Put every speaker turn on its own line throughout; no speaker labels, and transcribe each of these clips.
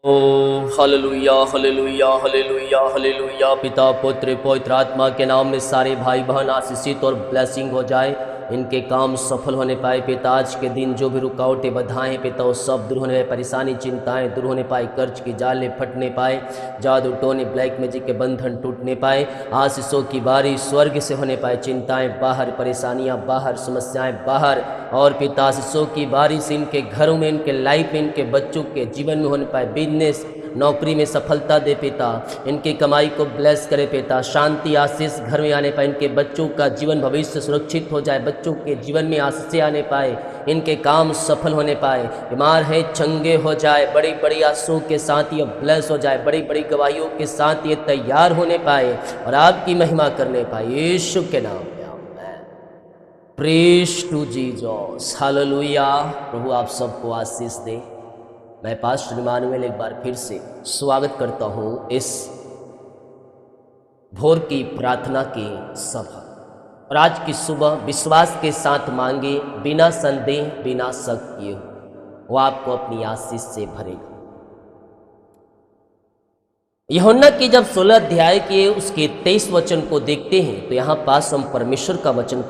ओ hallelujah hallelujah hallelujah hallelujah. पिता पुत्र पवित्र आत्मा के नाम में सारे भाई बहन आशीषित और ब्लेसिंग हो जाए, इनके काम सफल होने पाए। पिता आज के दिन जो भी रुकावटें बाधाएं पिता वो सब दूर होने पाए, परेशानी चिंताएं दूर होने पाए, कर्ज की जालें फटने पाए, जादू टोने ब्लैक मैजिक के बंधन टूटने पाए, आशीषों की बारिश स्वर्ग से होने पाए, चिंताएं बाहर, परेशानियां बाहर, समस्याएं बाहर, और पिता आशीषों की बारिश इनके घरों में, इनके लाइफ में, इनके बच्चों के जीवन में होने पाए। बिजनेस नौकरी में सफलता दे पिता, इनकी कमाई को ब्लेस करे पिता, शांति आशीष घर में आने पाए, इनके बच्चों का जीवन भविष्य सुरक्षित हो जाए, बच्चों के जीवन में आशीषें आने पाए, इनके काम सफल होने पाए, बीमार है चंगे हो जाए, बड़ी बड़ी आंसुओं के साथ ये ब्लेस हो जाए, बड़ी बड़ी गवाहियों के साथ ये तैयार होने पाए और आपकी महिमा करने पाए, यीशु के नाम में आमीन। Praise to Jesus, hallelujah. प्रभु आप सबको आशीष दे। मैं पास्टर इमानुएल एक बार फिर से स्वागत करता हूँ इस भोर की प्रार्थना की सभा, और आज की सुबह विश्वास के साथ मांगे, बिना संदेह बिना शक किए, वो आपको अपनी आशीष से भरेगा। यूहन्ना की जब 16 अध्याय के उसके 23 वचन को देखते हैं तो यहाँ पास हम परमेश्वर का वचन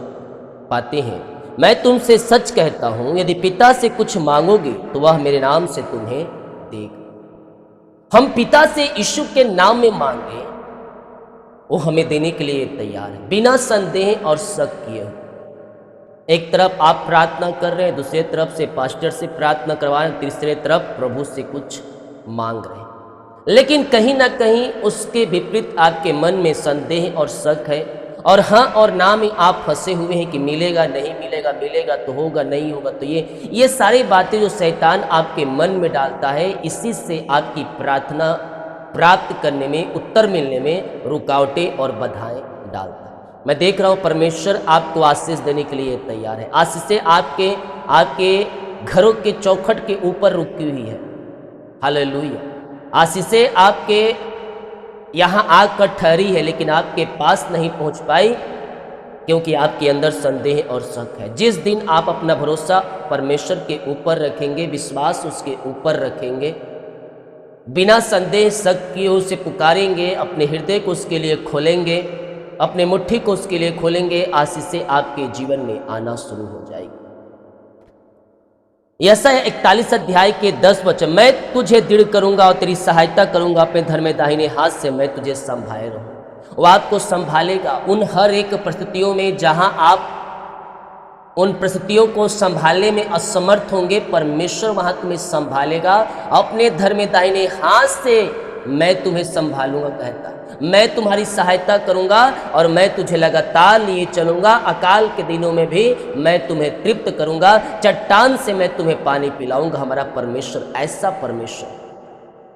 पाते हैं, मैं तुमसे सच कहता हूं यदि पिता से कुछ मांगोगे तो वह मेरे नाम से तुम्हें देगा। हम पिता से यीशु के नाम में मांगे, वो हमें देने के लिए तैयार है, बिना संदेह और शक किए। एक तरफ आप प्रार्थना कर रहे हैं, दूसरी तरफ से पास्टर से प्रार्थना करवा रहे हैं, तीसरे तरफ प्रभु से कुछ मांग रहे हैं, लेकिन कहीं ना कहीं उसके विपरीत आपके मन में संदेह और शक है, और हाँ और ना में आप फंसे हुए हैं कि मिलेगा नहीं मिलेगा, मिलेगा तो होगा नहीं होगा तो ये सारी बातें जो शैतान आपके मन में डालता है, इसी से आपकी प्रार्थना प्राप्त करने में, उत्तर मिलने में रुकावटें और बाधाएं डालता है। मैं देख रहा हूँ परमेश्वर आपको आशीष देने के लिए तैयार है। आशीषें आपके घरों के चौखट के ऊपर रुकी हुई है, हालेलुया। आशीषें आपके यहाँ आकर ठहरी है, लेकिन आपके पास नहीं पहुँच पाई क्योंकि आपके अंदर संदेह और शक है। जिस दिन आप अपना भरोसा परमेश्वर के ऊपर रखेंगे, विश्वास उसके ऊपर रखेंगे, बिना संदेह शक किए उसे पुकारेंगे, अपने हृदय को उसके लिए खोलेंगे, अपने मुट्ठी को उसके लिए खोलेंगे, आशीषें आपके जीवन में आना शुरू हो जाएगी। यशायाह 41 अध्याय के 10 वचन, मैं तुझे दृढ़ करूंगा और तेरी सहायता करूंगा, अपने धर्म में दाहिने हाथ से मैं तुझे संभाले रहूं। वो आपको संभालेगा उन हर एक परिस्थितियों में जहां आप उन परिस्थितियों को संभालने में असमर्थ होंगे, परमेश्वर वहां तुम्हें संभालेगा। अपने धर्म में दाहिने हाथ से मैं तुम्हें संभालूंगा कहता, मैं तुम्हारी सहायता करूंगा और मैं तुझे लगातार लिए चलूंगा। अकाल के दिनों में भी मैं तुम्हें तृप्त करूंगा, चट्टान से मैं तुम्हें पानी पिलाऊंगा। हमारा परमेश्वर ऐसा परमेश्वर,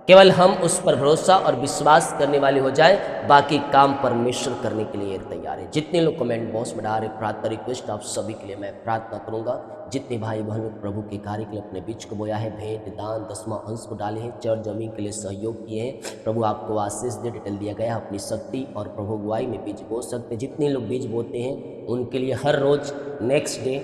केवल हम उस पर भरोसा और विश्वास करने वाले हो जाए, बाकी काम परमेश्वर करने के लिए तैयार है। जितने लोग कमेंट बॉक्स में डाल रहे प्रार्थना रिक्वेस्ट, आप सभी के लिए मैं प्रार्थना करूंगा। जितने भाई बहनों प्रभु के कार्य के लिए अपने बीच को बोया है, भेंट दान 10वां अंश को डाले हैं, चर्च जमीन के लिए सहयोग किए हैं, प्रभु आपको आशीष दे। डिटेल दिया गया अपनी शक्ति और प्रभु गुआई में बीज बो सकते। जितने लोग बीज बोते हैं उनके लिए हर रोज नेक्स्ट डे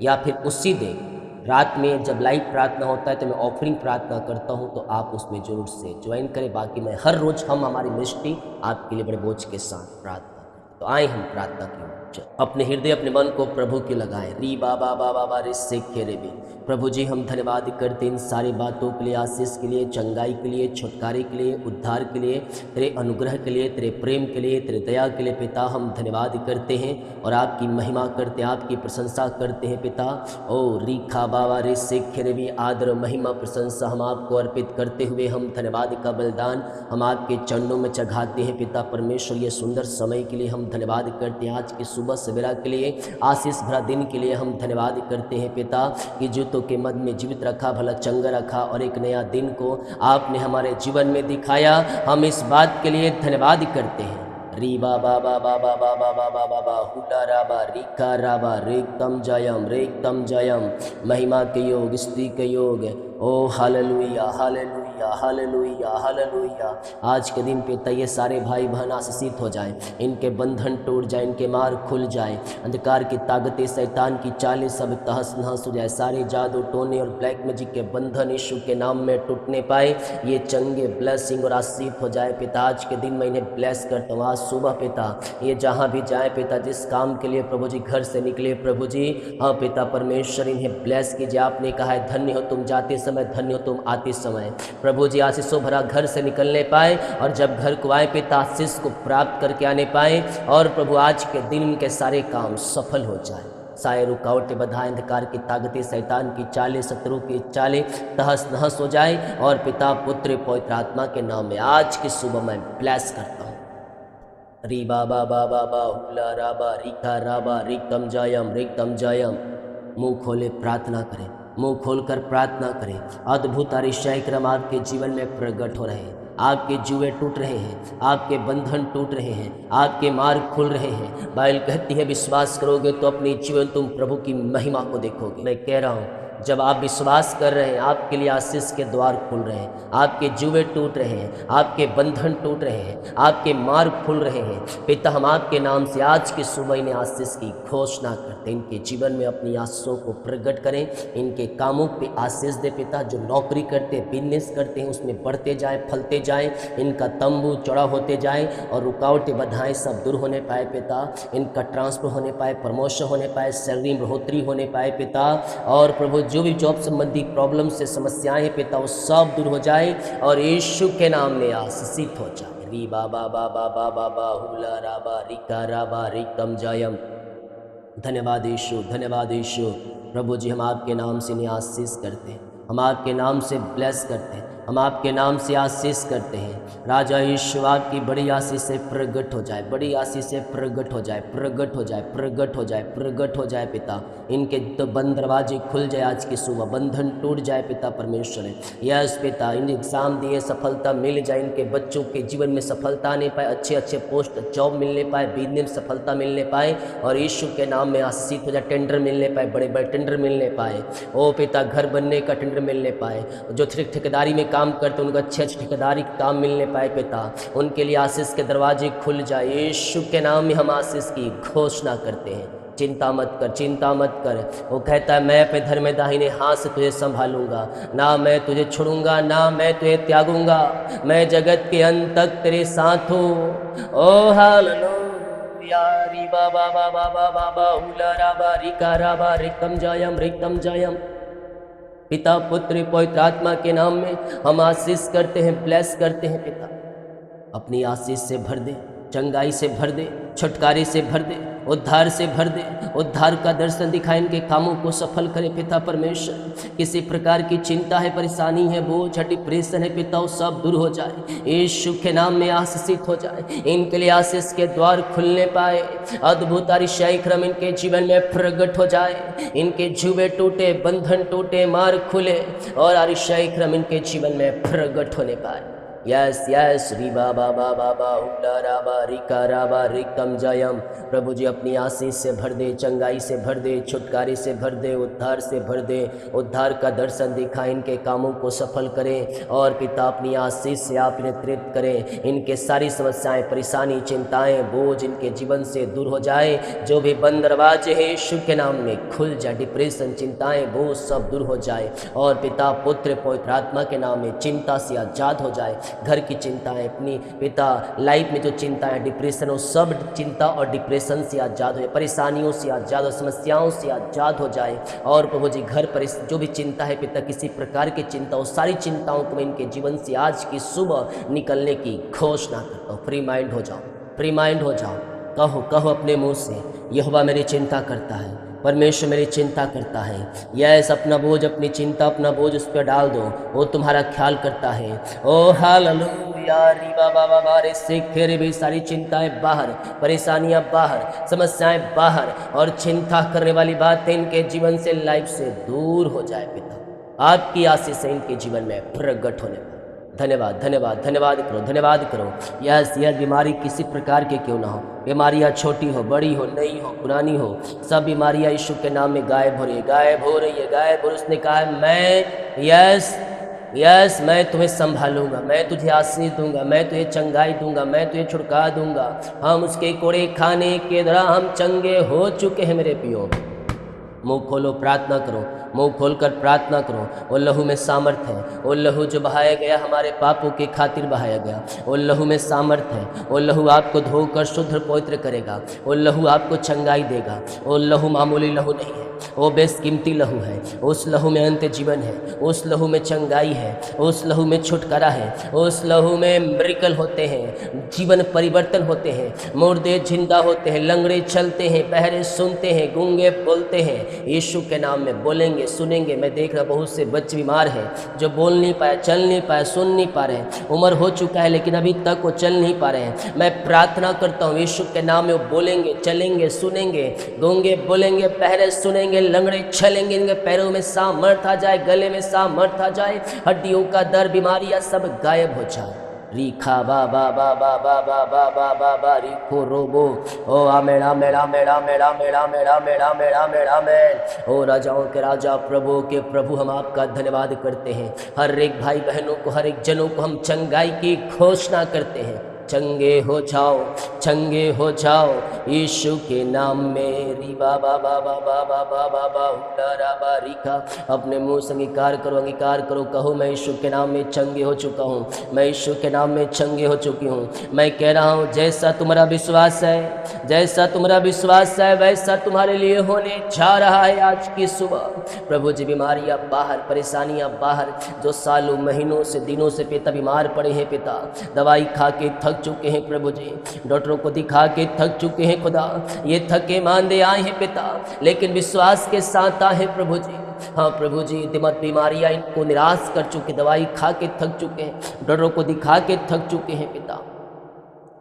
या फिर उसी दिन रात में जब लाइव प्रार्थना होता है तो मैं ऑफरिंग प्रार्थना करता हूं, तो आप उसमें जरूर से ज्वाइन करें। बाकी मैं हर रोज हमारी मिनिस्ट्री आपके लिए बड़े बोझ के साथ प्रार्थना करें। तो आए हम प्रार्थना की ओर, अपने हृदय अपने मन को प्रभु की लगाएं। री बाबा बाबा बा रे से खेरे भी। प्रभु जी हम धन्यवाद करते इन सारी बातों के लिए, आशीष के लिए, चंगाई के लिए, छुटकारे के लिए, उद्धार के लिए, तेरे अनुग्रह के लिए, तेरे प्रेम के लिए, तेरे दया के लिए पिता हम धन्यवाद करते हैं और आपकी महिमा करते हैं, आपकी प्रशंसा करते हैं पिता। ओ रीखा बाबा रे से खेरे भी, आदर महिमा प्रशंसा हम आपको अर्पित करते हुए हम धन्यवाद का बलिदान हम आपके चरणों में चढ़ाते हैं पिता परमेश्वर। ये सुंदर समय के लिए हम धन्यवाद करते हैं, आज की सुबह सवेरा के लिए, आशीष भरा दिन के लिए हम धन्यवाद करते हैं पिता कि जूतों के मध्य में जीवित रखा, भला चंगा रखा और एक नया दिन को आपने हमारे जीवन में दिखाया। हम इस बात के लिए धन्यवाद करते हैं। री बाबा बाबा बाबा बाबा बाबा हुला राबा रिका राबा रेकतम जयम महिमा के योग, स्तुति के योग। Oh hallelujah hallelujah hallelujah hallelujah hallelujah. आज के दिन पिता ये सारे भाई बहन आशीषित हो जाएं, इनके बंधन टूट जाए, इनके मार खुल जाए, अंधकार की ताकतें शैतान की चालें सब तहस नहस हो जाए, सारे जादू टोने और ब्लैक मैजिक के बंधन यीशु के नाम में टूटने पाए, ये चंगे ब्लेसिंग और आशीष हो जाए पिता। आज के दिन मैं इन्हें ब्लेस करता हूँ। आज सुबह पिता ये जहाँ भी जाए पिता, जिस काम के लिए प्रभु जी घर से निकले प्रभु जी, हाँ पिता परमेश्वर इन्हें ब्लेस कीजिए। आपने कहा है धन्य हो तुम जाते समय, धन्य हो तुम आते समय। प्रभु जी आशीषों भरा घर से निकलने पाए और जब घर को आए पिता आशीष को प्राप्त करके आने पाए, और प्रभु आज के दिन उनके सारे काम सफल हो जाए। सारे रुकावटें बाधाएं अंधकार की ताकतें शैतान की चालें शत्रु की चालें तहस नहस हो जाए, और पिता पुत्र पवित्र आत्मा के नाम में आज की सुबह मैं ब्लेस करता हूँ। री बाबा बाबा बाहुला राबा रिका राबा रिकम जयम। मुंह खोले प्रार्थना करें, मुंह खोलकर प्रार्थना करें। अद्भुत अतिशय क्रम आपके जीवन में प्रकट हो रहे हैं। आपके जुए टूट रहे हैं, आपके बंधन टूट रहे हैं, आपके मार्ग खुल रहे हैं। बाइबल कहती है विश्वास करोगे तो अपनी जीवन तुम प्रभु की महिमा को देखोगे। मैं कह रहा हूँ जब आप विश्वास कर रहे हैं आपके लिए आशीष के द्वार खुल रहे हैं, आपके जुए टूट रहे हैं, आपके बंधन टूट रहे हैं, आपके मार्ग खुल रहे हैं। पिता हम आपके नाम से आज की सुबह इन्हें आशीष की घोषणा करते हैं, इनके जीवन में अपनी आशीषों को प्रकट करें, इनके कामों पे आशीष दे पिता। जो नौकरी करते बिजनेस करते हैं उसमें बढ़ते जाए, फलते जाए, इनका तंबू चौड़ा होते जाए और रुकावटें बाधाएं सब दूर होने पाए पिता। इनका ट्रांसफर होने पाए, प्रमोशन होने पाए, सैलरी में बढ़ोतरी होने पाए पिता। और प्रभु जो भी जॉब संबंधी प्रॉब्लम से समस्याएं हैं पिता वो सब दूर हो जाए और यीशु के नाम में आशीषित हो जाए। री बाबा बाबा बाबा बाहुला राबा रिका राबा रिकम जयम। धन्यवाद यीशु, धन्यवाद यीशु। प्रभु जी हम आपके नाम से इन्हें आशीष करते हैं, हम आपके नाम से ब्लेस करते हैं, हम आपके नाम से आशीष करते हैं। राजा यीशु आपकी बड़ी आशीष से प्रगट हो जाए, बड़ी आशीष से प्रगट हो जाए, प्रगट हो जाए, प्रगट हो जाए, प्रगट हो जाए पिता। इनके तो बंद दरवाजे खुल जाए आज की सुबह, बंधन टूट जाए पिता परमेश्वर। यस पिता इन एग्ज़ाम दिए सफलता मिल जाए, इनके बच्चों के जीवन में सफलता आने पाए, अच्छे अच्छे पोस्ट जॉब मिलने पाए, बिजनेस में सफलता मिलने पाए और यीशु के नाम में आशीष हो जाए। टेंडर मिलने पाए, बड़े बड़े टेंडर मिलने पाए। ओ पिता घर बनने का टेंडर मिलने पाए, जो ठेकेदारी में काम करते उनको अच्छे अच्छे ठेकेदारी काम मिलने पाए पिता। उनके लिए आशीष के दरवाजे खुल जाए। यीशु के नाम में हम आशीष की घोषणा करते हैं। चिंता मत कर, चिंता मत कर। वो कहता है मैं अपने धर्म में दाहिने हाथ से तुझे संभालूंगा, ना मैं तुझे छोड़ूंगा, ना मैं तुझे त्यागूंगा, मैं जगत के अंत तक तेरे साथ हूँ। ओ हालेलुया। री बाबा बाबा बाबा बाहुला राबा रिका राबा रिकम जयम। पिता पुत्र पवित्र आत्मा के नाम में हम आशीष करते हैं, ब्लेस करते हैं पिता। अपनी आशीष से भर दे, चंगाई से भर दे, छुटकारे से भर दे, उद्धार से भर दे। उद्धार का दर्शन दिखाए, इनके कामों को सफल करे पिता परमेश्वर। किसी प्रकार की चिंता है, परेशानी है, बोझ है, डिप्रेशन है पिता वो सब दूर हो जाए, यीशु के नाम में आशीषित हो जाए। इनके लिए आशीष के द्वार खुलने पाए, अद्भुत अतिशय क्रम इनके जीवन में प्रकट हो जाए। इनके जुए टूटे, बंधन टूटे, मार्ग खुले और अतिशय क्रम इनके जीवन में प्रकट होने पाए। यस यस री बाबा बाबा बाहुला राबा रिका राबा रिकम जयम। प्रभु जी अपनी आशीष से भर दे, चंगाई से भर दे, छुटकारे से भर दे, उद्धार से भर दे। उद्धार का दर्शन दिखाए, इनके कामों को सफल करें और पिता अपनी आशीष से आप नेतृत्व करें। इनके सारी समस्याएं, परेशानी, चिंताएं, बोझ इनके जीवन से दूर हो जाए। जो भी बंद दरवाजे हैं यीशु के नाम में खुल जाए, डिप्रेशन, चिंताएं, बोझ सब दूर हो जाए और पिता पुत्र पवित्र आत्मा के नाम में चिंता से आज़ाद हो जाए। घर की चिंता है, अपनी पिता लाइफ में जो चिंता है, डिप्रेशन, वो सब चिंता और डिप्रेशन से आज़ाद हो जाए, परेशानियों से आज़ाद हो, समस्याओं से आज़ाद हो जाए। और प्रभु जी घर पर जो भी चिंता है पिता, किसी प्रकार की चिंता, वो सारी चिंताओं को मैं इनके जीवन से आज की सुबह निकलने की घोषणा करता हूँ। फ्री माइंड हो जाओ, फ्री माइंड हो जाओ। कहो अपने मुँह से यहोवा मेरी चिंता करता है, परमेश्वर मेरी चिंता करता है। यस अपना बोझ, अपनी चिंता, अपना बोझ उस पर डाल दो, वो तुम्हारा ख्याल करता है। ओ हालेलुया। री बाबा बाबा रे सिखे भी सारी चिंताएं बाहर, परेशानियां बाहर, समस्याएं बाहर और चिंता करने वाली बातें इनके जीवन से, लाइफ से दूर हो जाए पिता। आपकी आशीष से इनके जीवन में प्रकट होने। धन्यवाद धन्यवाद धन्यवाद करो, धन्यवाद करो। यह बीमारी किसी प्रकार की क्यों ना हो, बीमारियाँ छोटी हो, बड़ी हो, नई हो, पुरानी हो, सब बीमारियाँ यीशु के नाम में गायब हो रही है, गायब हो रही है, गायब हो। उसने कहा है मैं यस, मैं तुम्हें संभालूंगा, मैं तुझे आशीष दूंगा, मैं तुझे चंगाई दूंगा, मैं तुझे छुटका दूंगा। हम उसके कोड़े खाने के द्वारा हम चंगे हो चुके हैं मेरे पियो। मुंह खोलो, प्रार्थना करो, मुंह खोलकर प्रार्थना करो। वो लहू में सामर्थ है, वो लहू जो बहाया गया हमारे पापों की खातिर बहाया गया, वो लहू में सामर्थ है। वो लहू आपको धोकर शुद्ध पवित्र करेगा, वो लहू आपको चंगाई देगा। वो लहू मामूली लहू नहीं है, वो बेशकीमती लहू है। उस लहू में अंत जीवन है, उस लहू में चंगाई है, उस लहू में छुटकारा है, उस लहू में मिरेकल होते हैं, जीवन परिवर्तन होते हैं, मुर्दे जिंदा होते हैं, लंगड़े चलते हैं, बहरे सुनते हैं, गूंगे बोलते हैं। यीशु के नाम में बोलेंगे, सुनेंगे। मैं देख रहा बहुत से बच्चे बीमार हैं जो बोल नहीं पाए, चल नहीं पाए, सुन नहीं पा रहे हैं। उम्र हो चुका है लेकिन अभी तक वो चल नहीं पा रहे हैं। मैं प्रार्थना करता हूँ यीशु के नाम में वो बोलेंगे, चलेंगे, सुनेंगे, गूंगे बोलेंगे, बहरे सुनेंगे, लंगड़े चलेंगे। इनके पैरों में सामर्थ आ जाए, गले में सामर्थ आ जाए, हड्डियों का दर्द, बीमारियां सब गायब हो जाए। रीखा बा बा बा बा बा बा बा बा बा बा रिखो रोबो ओ आमेड़ा मेड़ा मेड़ा मेड़ा मेड़ा मेड़ा मेड़ा मेड़ा मेड़ा में ओ राजाओं के राजा, प्रभु के प्रभु, हम आपका धन्यवाद करते हैं। हर एक भाई बहनों को, हर एक जनों को हम चंगाई की घोषणा करते हैं। चंगे हो जाओ, चंगे हो जाओ यीशु के नाम में। री बा बा बा बा बा बा बा बा बा उल्ला बा रिखा। अपने मुंह से अंगीकार करो, अंगीकार करो, कहो मैं यीशु के नाम में चंगे हो चुका हूँ, मैं यीशु के नाम में चंगे हो चुकी हूँ। मैं कह रहा हूँ जैसा तुम्हारा विश्वास है, जैसा तुम्हारा विश्वास है वैसा तुम्हारे लिए होने जा रहा है आज की सुबह। प्रभु जी, बीमारियाँ बाहर, परेशानियाँ बाहर, जो सालों महीनों से दिनों से पिता बीमार पड़े हैं, पिता दवाई खा के थक चुके हैं, प्रभु जी डॉक्टरों को दिखा के थक चुके हैं, खुदा ये थके मांदे आए हैं पिता, लेकिन विश्वास के साथ आए हैं प्रभु जी। हाँ प्रभु जी, दिमाग बीमारियां इनको निराश कर चुके, दवाई खा के थक चुके हैं, डॉक्टरों को दिखा के थक चुके हैं पिता,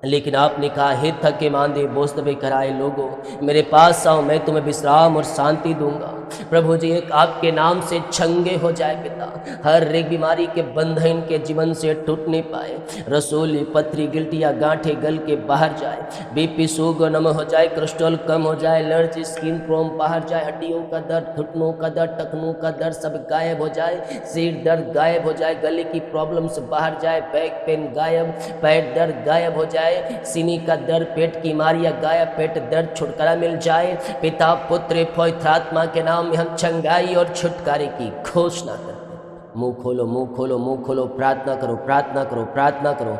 लेकिन आपने कहा हे थके मांदे बोझ दबे कराए लोगों, मेरे पास आओ, मैं तुम्हें विश्राम और शांति दूंगा। प्रभु जी, एक आपके नाम से चंगे हो जाए पिता, हर एक बीमारी के बंधन के जीवन से टूट नहीं पाए, रसोली, पथरी, गिल्टियाँ, गांठे गल के बाहर जाए, बीपी शुगर नम हो जाए, कोलेस्ट्रॉल कम हो जाए, एलर्जी, स्किन प्रॉब्लम बाहर जाए, हड्डियों का दर्द, घुटनों का दर्द, टखनों का दर्द सब गायब हो जाए, सिर दर्द गायब हो जाए, गले की प्रॉब्लम्स बाहर जाए, बैक पेन गायब, पैर दर्द गायब हो जाए, सीने का दर्द, पेट की बीमारियां गायब, पेट दर्द छुटकारा मिल जाए। पिता, पुत्र, पवित्र आत्मा के नाम में हम चंगाई और छुटकारे की घोषणा करते हैं। मुंह खोलो, मुंह खोलो, मुंह खोलो, प्रार्थना करो, प्रार्थना करो, प्रार्थना करो।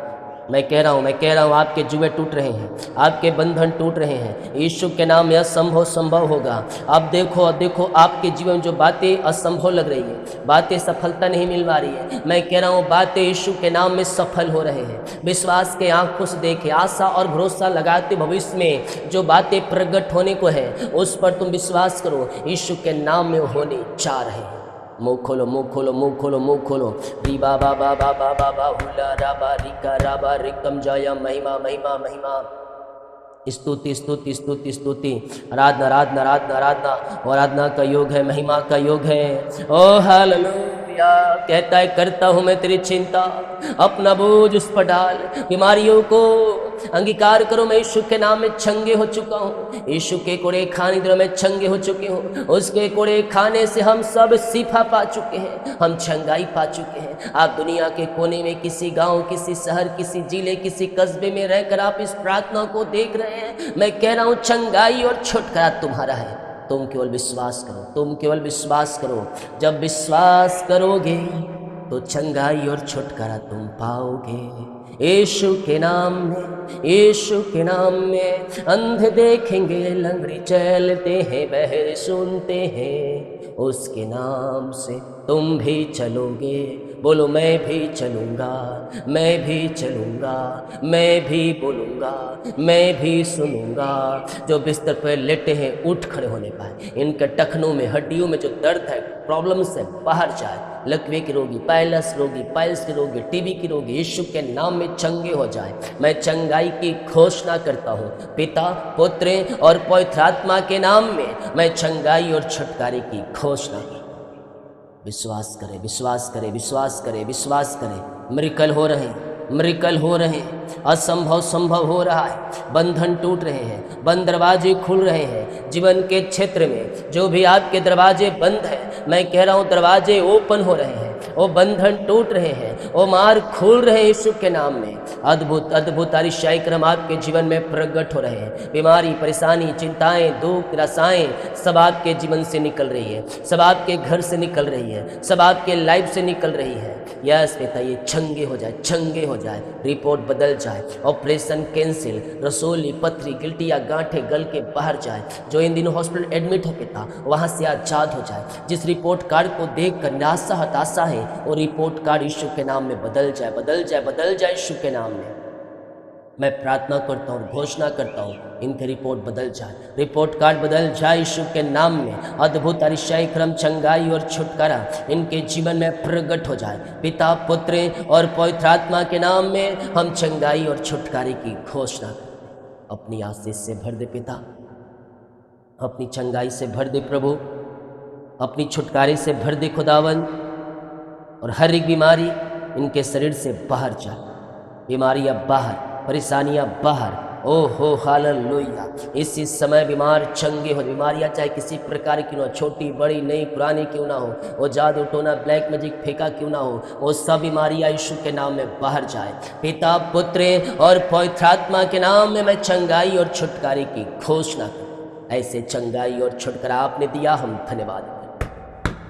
मैं कह रहा हूँ आपके जुए टूट रहे हैं, आपके बंधन टूट रहे हैं, यीशु के नाम में असंभव संभव होगा। अब देखो आपके जीवन में जो बातें असंभव लग रही है, बातें सफलता नहीं मिल पा रही है, मैं कह रहा हूँ बातें यीशु के नाम में सफल हो रहे हैं। विश्वास के आंखों से देखे, आशा और भरोसा लगाते भविष्य में जो बातें प्रकट होने को है उस पर तुम विश्वास करो, यीशु के नाम में होने जा रहे हैं। मुँह खोलो, मुँह खोलो, मुँह खोलो, मुँह खोलो। री बा बा बा बा बा बा बा हुला राबा रिका राबा रिकम जाया, महिमा महिमा महिमा, स्तुति स्तुति स्तुति स्तुति, आराधना आराधना आराधना आराधना, आराधना का योग है, महिमा का योग है। ओ हालेलुया। कहता है करता हूँ मैं तेरी चिंता, अपना बोझ उस पर डाल, बीमारियों को अंगीकार करो, मैं यीशु के नाम में चंगे हो चुका हूँ, यीशु के कोड़े खाने द्वारा मैं चंगे हो चुके हूँ, उसके कोड़े खाने से हम सब शिफा पा चुके हैं, हम चंगाई पा चुके हैं। आप दुनिया के कोने में, किसी गांव, किसी शहर, किसी जिले, किसी कस्बे में रहकर आप इस प्रार्थना को देख रहे हैं, मैं कह रहा हूँ चंगाई और छुटकारा तुम्हारा है। तुम केवल विश्वास करो, तुम केवल विश्वास करो। जब विश्वास करोगे तो चंगाई और छुटकारा तुम पाओगे। यीशु के नाम में, यीशु के नाम में अंधे देखेंगे, लंगड़े चलते हैं, बहरे सुनते हैं, उसके नाम से तुम भी चलोगे। बोलो मैं भी चलूँगा, मैं भी चलूँगा, मैं भी बोलूँगा, मैं भी सुनूँगा। जो बिस्तर पर लेटे हैं उठ खड़े होने पाए, इनके टखनों में, हड्डियों में जो दर्द है, प्रॉब्लम्स है, बाहर जाए। लकवे के रोगी, पाइल्स रोगी, पाइल्स के रोगी, टीबी के रोगी यीशु के नाम में चंगे हो जाए। मैं चंगाई की घोषणा करता हूँ, पिता, पुत्र और पवित्र आत्मा के नाम में मैं चंगाई और छुटकारे की घोषणा की। विश्वास करें, विश्वास करें, विश्वास करें, विश्वास करें। मिरेकल हो रहे हैं, मिरेकल हो रहे हैं, असंभव संभव हो रहा है, बंधन टूट रहे हैं, बंद दरवाजे खुल रहे हैं। जीवन के क्षेत्र में जो भी आपके दरवाजे बंद हैं, मैं कह रहा हूँ दरवाजे ओपन हो रहे हैं। वो बंधन टूट रहे हैं, वो मार्ग खुल रहे हैं यीशु के नाम में। अद्भुत अद्भुत अतिशय क्रम आपके जीवन में प्रकट हो रहे हैं। बीमारी, परेशानी, चिंताएं, दुख, निराशाएं सब आपके जीवन से निकल रही है, सब आपके घर से निकल रही है, सब आपके लाइफ से निकल रही है। यस बेटा, ये चंगे हो जाए, चंगे हो जाए, रिपोर्ट बदल जाए, ऑपरेशन कैंसिल, रसोली, पथरी, गिल्टिया, गांठे गल के बाहर जाए। जो इन दिनों हॉस्पिटल एडमिट है पिता, वहाँ से आजाद हो जाए। जिस रिपोर्ट कार्ड को देखकर निराशा हताशा है, वो रिपोर्ट कार्ड यीशु के नाम में बदल जाए, बदल जाए, बदल जाए यीशु के नाम में। मैं प्रार्थना करता हूँ, घोषणा करता हूँ, इनके रिपोर्ट बदल जाए, रिपोर्ट कार्ड बदल जाए यीशु के नाम में। अद्भुत अतिशय क्रम, चंगाई और छुटकारा इनके जीवन में प्रकट हो जाए। पिता, पुत्र और पवित्र आत्मा के नाम में हम चंगाई और छुटकारे की घोषणा करते हैं। अपनी आशीष से भर दे पिता, अपनी चंगाई से भर दे प्रभु, अपनी छुटकारे से भर दे खुदावन, और हर एक बीमारी इनके शरीर से बाहर जाए, बीमारियां बाहर, परेशानियां बाहर। ओहो हालेलुया। इसी समय बीमार चंगे हो, बीमारियां चाहे किसी प्रकार की ना हो, छोटी बड़ी नई पुरानी क्यों ना हो, वो जादू टोना ब्लैक मैजिक फेंका क्यों ना हो, वो सब बीमारियां यीशु के नाम में बाहर जाए। पिता, पुत्र और पवित्र आत्मा के नाम में मैं चंगाई और छुटकारे की घोषणा करूं। ऐसे चंगाई और छुटकारा आपने दिया, हम धन्यवाद करो,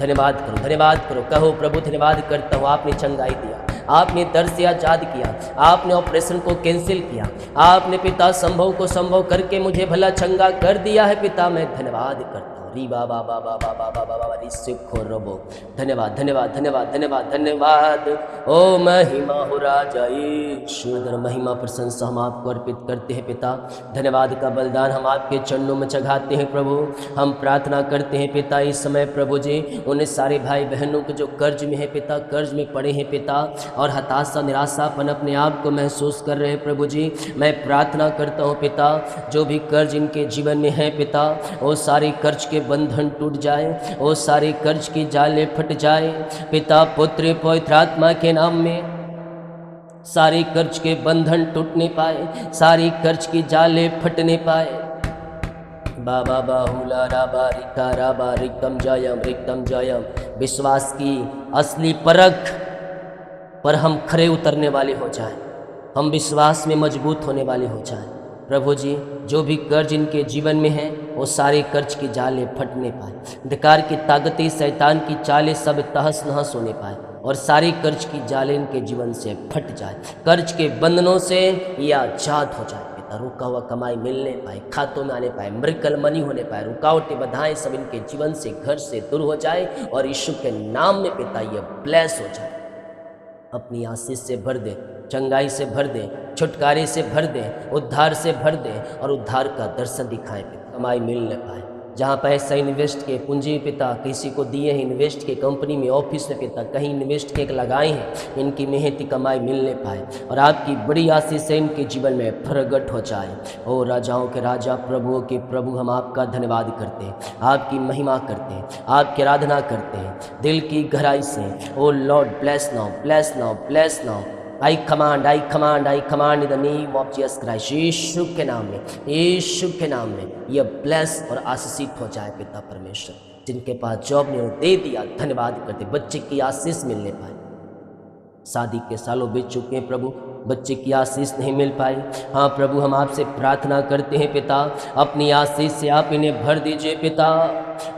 धन्यवाद करो, धन्यवाद करो। कहो प्रभु धन्यवाद करता हूँ, आपने चंगाई दिया, आपने दर्द से आजाद किया, आपने ऑपरेशन को कैंसिल किया, आपने पिता संभव को संभव करके मुझे भला चंगा कर दिया है। पिता मैं धन्यवाद करता हूँ। री बाबा बाबा बाबा बाबा बाबा री सिखो रबो। धन्यवाद धन्यवाद धन्यवाद धन्यवाद धन्यवाद। ओ महिमा हो राजा यीशु, महिमा प्रशंसा हम आपको अर्पित करते हैं पिता। धन्यवाद का बलिदान हम आपके चरणों में चढ़ाते हैं प्रभु। हम प्रार्थना करते हैं पिता इस समय प्रभु जी उन्हें सारे भाई बहनों के जो कर्ज में है पिता, कर्ज में पड़े हैं पिता, और हताशा निराशापन अपने आप को महसूस कर रहे हैं प्रभु जी, मैं प्रार्थना करता हूँ पिता जो भी कर्ज इनके जीवन में है पिता, वो सारे कर्ज के बंधन टूट जाए, वो सारे कर्ज की जाले फट जाए पिता, पुत्र पवित्र आत्मा के नाम में। सारे कर्ज के बंधन टूटने पाए, सारी कर्ज की जाले फटने पाए। बाबा बाहुला राबा रिका राबा रिकम जयम। विश्वास की असली परख पर हम खरे उतरने वाले हो जाएं, हम विश्वास में मजबूत होने वाले हो जाएं। प्रभु जी जो भी कर्ज इनके जीवन में है वो सारे कर्ज की जाले फटने पाए, अंधकार की ताकतें, शैतान की चालें सब तहस नहस होने पाए, और सारे कर्ज की जाले इनके जीवन से फट जाए, कर्ज के बंधनों से ये आजाद हो जाए पिता। रुका हुआ कमाई मिलने पाए, खातों में आने पाए, मिरेकल मनी होने पाए, रुकावटें बाधाएं सब इनके जीवन से घर से दूर हो जाए, और यीशु के नाम में पिता ये ब्लेस हो जाए। अपनी आशीष से भर दे, चंगाई से भर दे, छुटकारे से भर दे, उद्धार से भर दे, और उद्धार का दर्शन दिखाए पिता। कमाई मिलने पाए, जहाँ पैसा इन्वेस्ट के पूंजी पिता किसी को दिए हैं, इन्वेस्ट के कंपनी में, ऑफिस में पिता कहीं इन्वेस्ट के लगाए हैं, इनकी मेहनती कमाई मिलने पाए, और आपकी बड़ी आशीष से इनके जीवन में प्रगट हो जाए। ओ राजाओं के राजा, प्रभुओं के प्रभु, हम आपका धन्यवाद करते हैं, आपकी महिमा करते हैं, आपकी आराधना करते हैं दिल की गहराई से। O lord bless now, bless now, bless now. I command in the name of Jesus Christ. यीशु के नाम में, यीशु के नाम में यह ब्लेस और आशीषित हो जाए पिता परमेश्वर। जिनके पास जॉब ने दे दिया, धन्यवाद करते, बच्चे की आशीष मिलने पाए। शादी के सालों बीत चुके हैं प्रभु, बच्चे की आशीष नहीं मिल पाई। हाँ प्रभु, हम आपसे प्रार्थना करते हैं पिता, अपनी आशीष से आप इन्हें भर दीजिए पिता।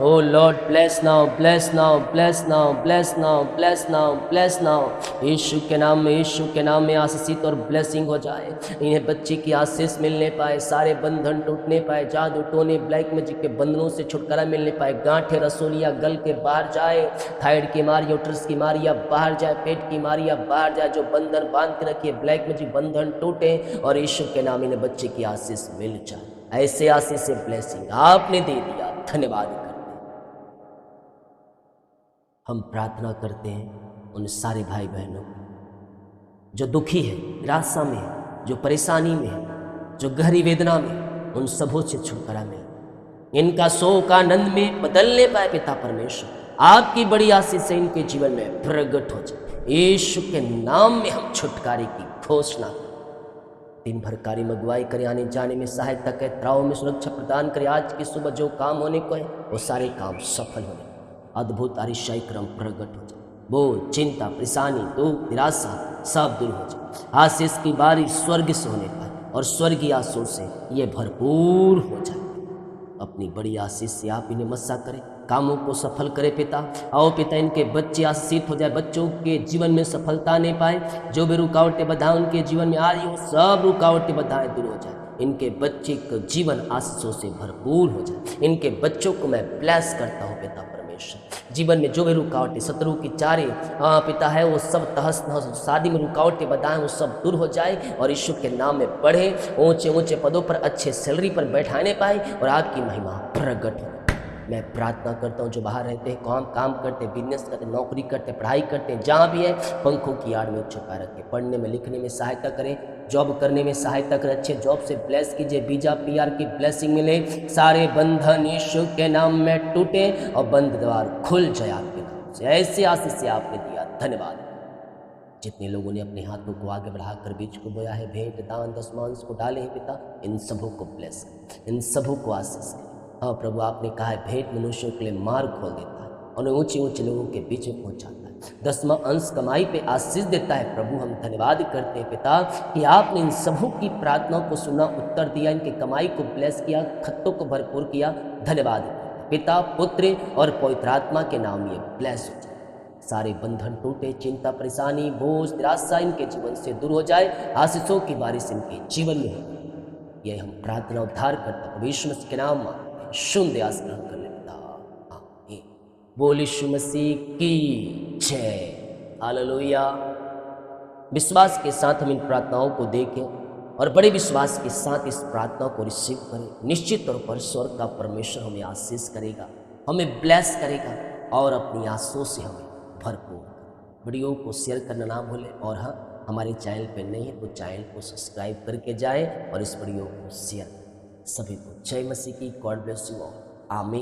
O lord bless now, bless now, bless now, bless now, bless now, bless now. यीशु के नाम में, यीशु के नाम में आशीषित और ब्लेसिंग हो जाए, इन्हें बच्चे की आशीष मिलने पाए, सारे बंधन टूटने पाए, जादू टोने ब्लैक मैजिक के बंधनों से छुटकारा मिलने पाए, गांठे रसोलियाँ गल के बाहर जाए, थायराइड की बीमारी, यूट्रस की बीमारियाँ बाहर जाए, पेट की बीमारियाँ बाहर जाए, जो बंधन बांध के रखिए ब्लैक मैजिक बंधन टूटे, और यीशु के नाम इन्हें बच्चे की आशीष मिल जाए। ऐसे आशीष से ब्लेसिंग आपने दे दिया, धन्यवाद करते हैं। हम प्रार्थना करते हैं उन सारे भाई बहनों जो दुखी है, निराशा में है, जो परेशानी में है, जो गहरी वेदना में, उन सबों से छुटकारा मिले, इनका शोक आनंद में बदलने पाए पिता परमेश्वर। आपकी बड़ी आशीष से इनके जीवन में प्रगट हो जाए। यीशु के नाम में हम छुटकारे की घोषणा करें। दिन भर कार्य में अगुवाई करे, आने जाने में सहायता करे, त्राव में सुरक्षा प्रदान करे। आज की सुबह जो काम होने को है वो सारे काम सफल होने, अद्भुत आरिशाई क्रम प्रकट हो जाए। बोझ, चिंता, परेशानी, दुख, निराशा सब दूर हो जाए। आशीष की बारिश स्वर्ग से होने पाए और स्वर्गीय आंसू से ये भरपूर हो जाए। अपनी बड़ी आशीष से आप इन्हें मस्सा करें, कामों को सफल करें पिता। आओ पिता, इनके बच्चे आशीषित हो जाए, बच्चों के जीवन में सफलता नहीं पाए, जो भी रुकावटें बाधाएं उनके जीवन में आ रही हो, सब रुकावटें बाधाएं दूर हो जाए। इनके बच्चे का जीवन आशीषों से भरपूर हो जाए। इनके बच्चों को मैं ब्लेस करता हूँ पिता परमेश्वर। जीवन में जो भी रुकावटें, शत्रु की चारे पिता है, वो सब तहस नहस, शादी में रुकावटें बाधाएं वो सब दूर हो जाए और यीशु के नाम में बढ़े, ऊंचे ऊंचे पदों पर, अच्छे सैलरी पर बैठाने पाए और आपकी महिमा प्रकट हो। मैं प्रार्थना करता हूँ जो बाहर रहते हैं, काम करते, बिजनेस करते, नौकरी करते, पढ़ाई करते, जहाँ भी है पंखों की आड़ में छुपा रखें, पढ़ने में लिखने में सहायता करें, जॉब करने में सहायता करें, अच्छे जॉब से ब्लेस कीजिए, वीजा PR की ब्लेसिंग मिले, सारे बंधन यीशु के नाम में टूटे और बंद द्वार खुल जाए आपके नाम से। ऐसे आशीष से आपने दिया, धन्यवाद। जितने लोगों ने अपने हाथों को आगे बढ़ाकर बीज को बोया है, भेंट दान दशमांश को डाले हैं पिता, इन सबों को ब्लेस करें, इन सबों को आशीष करें। हाँ प्रभु, आपने कहा है भेंट मनुष्यों के लिए मार्ग खोल देता है और ऊंचे ऊंचे लोगों के बीच में पहुंचाता है, 10वां अंश कमाई पे आशीष देता है। प्रभु हम धन्यवाद करते हैं पिता कि आपने इन सबों की प्रार्थनाओं को सुना, उत्तर दिया, इनके कमाई को ब्लेस किया, खत्तों को भरपूर किया। धन्यवाद पिता, पुत्र और पवित्र आत्मा के नाम ये ब्लेस हो जाए। सारे बंधन टूटे, चिंता, परेशानी, बोझ, निराशा इनके जीवन से दूर हो जाए, आशीषों की बारिश इनके जीवन में हो। ये हम प्रार्थना उद्धार करते हैं यीशु मसीह के नाम में, शून्य आस ग्रहण कर लेता। आमीन। बोल यीशु मसीह की जय। हालेलुया। विश्वास के साथ हम इन प्रार्थनाओं को देखें और बड़े विश्वास के साथ इस प्रार्थना को रिसीव करें। निश्चित तौर पर स्वर्ग का परमेश्वर हमें आशीष करेगा, हमें ब्लेस करेगा और अपनी आंसुओं से हमें भरपूर। वीडियो को शेयर करना ना भूलें और हाँ, हमारे चैनल पर नहीं है तो चैनल को सब्सक्राइब करके जाएं और इस वीडियो को शेयर करें। सभी को जय मसीह की। God bless you all. आमीन।